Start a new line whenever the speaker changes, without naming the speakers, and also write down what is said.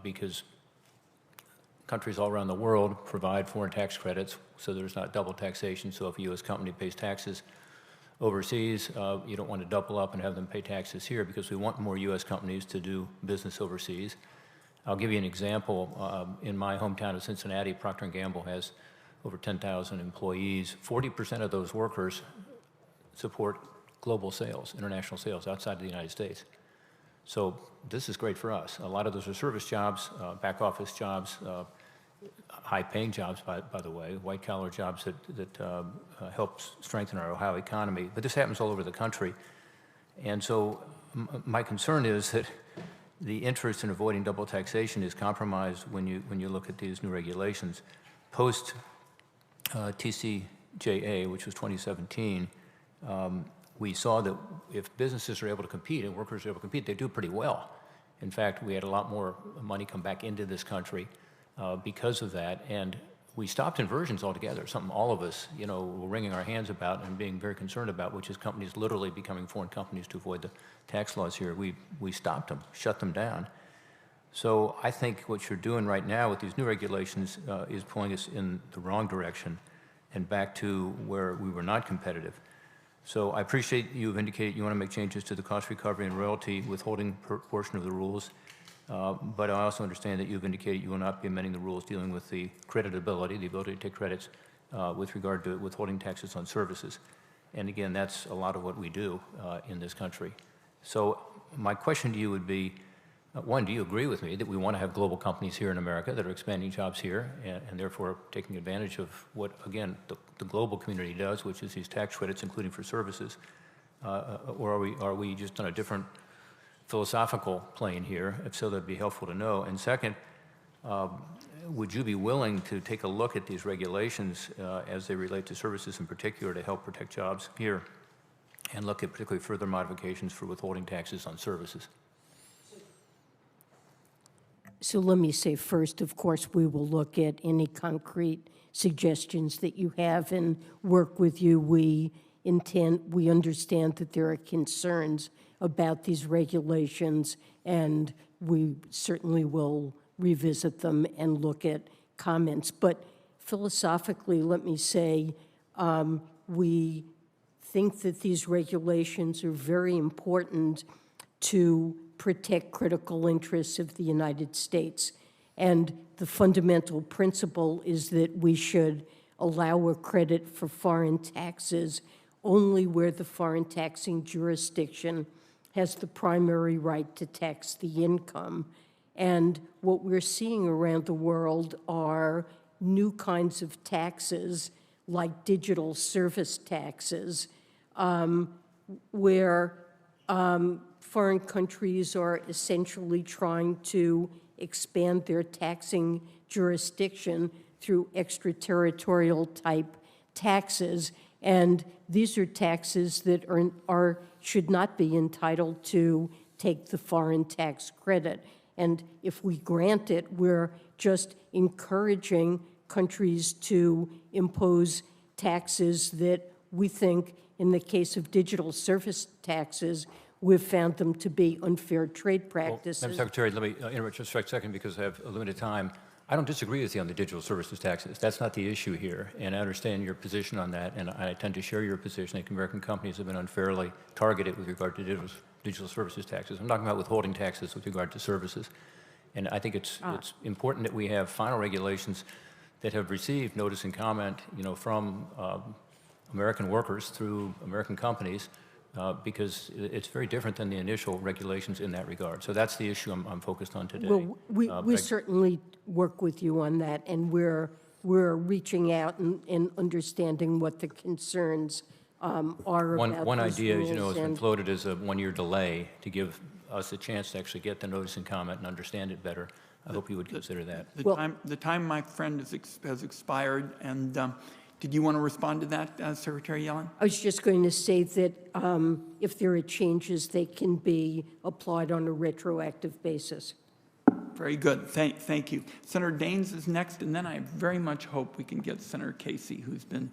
because countries all around the world provide foreign tax credits, so there's not double taxation. So if a U.S. company pays taxes overseas, you don't want to double up and have them pay taxes here, because we want more U.S. companies to do business overseas. I'll give you an example. In my hometown of Cincinnati, Procter & Gamble has over 10,000 employees. 40% of those workers support global sales, international sales outside of the United States. So this is great for us. A lot of those are service jobs, back office jobs, high-paying jobs, by the way, white-collar jobs that help strengthen our Ohio economy. But this happens all over the country. And so my concern is that the interest in avoiding double taxation is compromised when you look at these new regulations. Post TCJA, which was 2017, we saw that if businesses are able to compete and workers are able to compete, they do pretty well. In fact, we had a lot more money come back into this country because of that, and we stopped inversions altogether, something all of us, were wringing our hands about and being very concerned about, which is companies literally becoming foreign companies to avoid the tax laws here. We stopped them, shut them down. So I think what you're doing right now with these new regulations is pulling us in the wrong direction and back to where we were not competitive. So I appreciate you've indicated you want to make changes to the cost recovery and royalty withholding portion of the rules, but I also understand that you've indicated you will not be amending the rules dealing with the creditability, the ability to take credits with regard to withholding taxes on services. And again, that's a lot of what we do in this country. So my question to you would be, one, do you agree with me that we want to have global companies here in America that are expanding jobs here and therefore taking advantage of what, again, the global community does, which is these tax credits, including for services? Or are we just on a different philosophical plane here? If so, that'd be helpful to know. And second, would you be willing to take a look at these regulations as they relate to services in particular to help protect jobs here and look at particularly further modifications for withholding taxes on services?
So let me say first, of course, we will look at any concrete suggestions that you have and work with you. We understand that there are concerns about these regulations, and we certainly will revisit them and look at comments. But philosophically, let me say, we think that these regulations are very important to protect critical interests of the United States. And the fundamental principle is that we should allow a credit for foreign taxes only where the foreign taxing jurisdiction has the primary right to tax the income. And what we're seeing around the world are new kinds of taxes, like digital service taxes, where foreign countries are essentially trying to expand their taxing jurisdiction through extraterritorial type taxes. And these are taxes that should not be entitled to take the foreign tax credit. And if we grant it, we're just encouraging countries to impose taxes that we think, in the case of digital service taxes, we've found them to be unfair trade practices.
Well, Madam Secretary, let me interrupt just for a second because I have a limited time. I don't disagree with you on the digital services taxes. That's not the issue here, and I understand your position on that, and I tend to share your position that American companies have been unfairly targeted with regard to digital services taxes. I'm talking about withholding taxes with regard to services. And I think it's important that we have final regulations that have received notice and comment, from American workers through American companies, because it's very different than the initial regulations in that regard. So that's the issue I'm focused on today.
Well, we certainly work with you on that, and we're reaching out and understanding what the concerns are about
One
these
idea,
rules,
has been floated as a one-year delay to give us a chance to actually get the notice and comment and understand it better. I hope you would consider that.
The time, my friend, has expired, and did you want to respond to that, Secretary Yellen?
I was just going to say that if there are changes, they can be applied on a retroactive basis.
Very good. Thank you. Senator Daines is next, and then I very much hope we can get Senator Casey, who's been